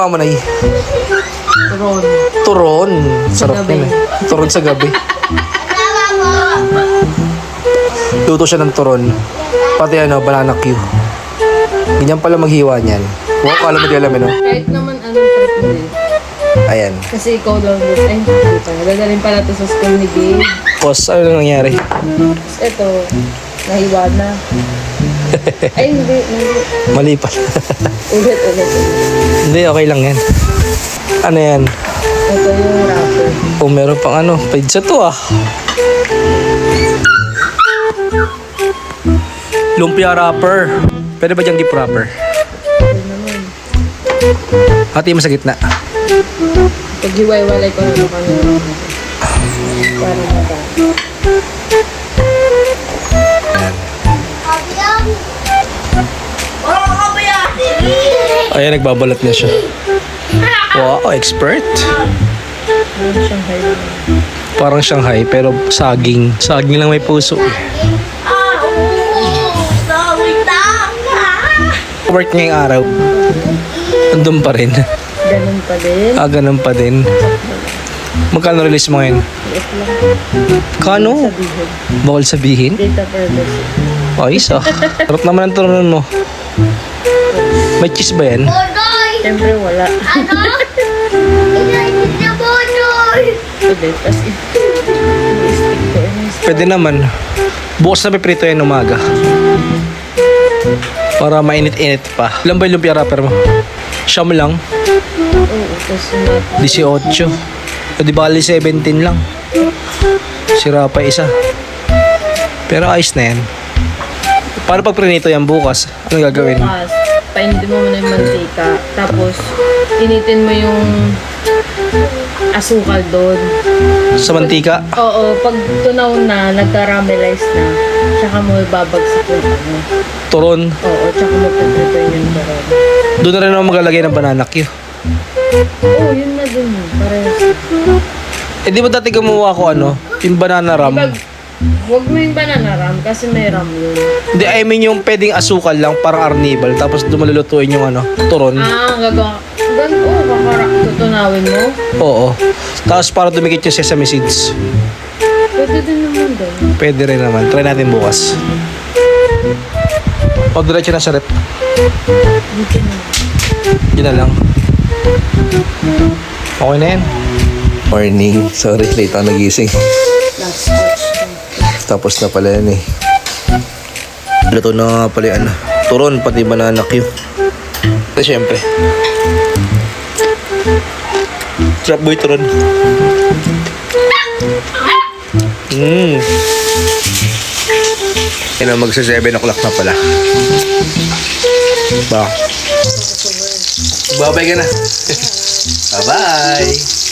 ginawa mo na eh? Turon. Turon. Sarap gabi. yun eh. Turon sa gabi. Luto siya ng turon. Pati ano, banana Q. Ganyan pala maghiwa niyan. Kung akala mo di alam no? Kahit naman anong trip mo din. Ayan. Kasi ikaw lang din. Ay, hindi pa. Dadalhin pala ito sa school ni Gabe. Pos, ano nang nangyari? Tapos ito, nahiwa na. Ay, hindi. Mali pa. Ulit. Hindi, okay lang yan. Ano yan? Ito yung wrapper. Oh, meron pang ano. Pizza to ah. Lumpia wrapper. Pwede ba dyan gift wrapper? Ito naman. Hati mo sa gitna. Pag hiwa-hiwalay ko na kami. Para mata. Ayan, nagbabalat na siya. Wow, expert. Parang Shanghai lang. Parang Shanghai, pero saging. Saging lang may puso. Work ngayong araw. Andun pa rin. Ganun pa din. Ganun pa din. Magkano release mo ngayon? Liit lang. Kano? Sabihin. Bawal sabihin? Data purpose. Ayos ah. Sarap naman ang turunan mo. May cheese ba yan? Siyempre wala. Pwede. Tapos i-stick ko. Pwede naman. Bukas na piprito yan umaga. Para mainit-init pa. Ilan ba yung lumpia wrapper mo? Siyam lang. Oo. Tapos 18. O di bali 17 lang. Sira pa isa. Pero ayos na yan. Paano pag prinito yan bukas? Ano gagawin? bukas, painitin mo muna yung mantika. Tapos, initin mo yung asukal doon. Sa mantika? Oo, pag tunaw na, nag-caramelize na, tsaka mo ibabagsak yung ano. Turon. Oo, tsaka mo pagprepare yung turon. Doon na rin ako maglalagay ng banana Q. Oo, yun na dun. Parehas. Eh di ba dati gumawa ko ano? Yung banana ram. Huwag mo yung banana ram kasi may ram yun. Hindi, I mean yung pwedeng asukal lang, parang arnibal. Tapos dumalulutuin yung ano, turon. Gagawa. Ganito, tutunawin mo. Oo. Tapos para dumikit yung sesame seeds. Pwede din naman doon. Pwede rin naman. Try natin bukas. O, diretso na sa rep. Dito na. Yun na lang. Okay na yan. Morning. Sorry, late ako nagising. Last watch. Tapos na pala yan eh. Luto na nga pala yan. Turon, pati banana Q. At syempre. Trap boy turon. Yan na, magsa 7 o'clock na pala. Ba? Babay ka na. Bye-bye.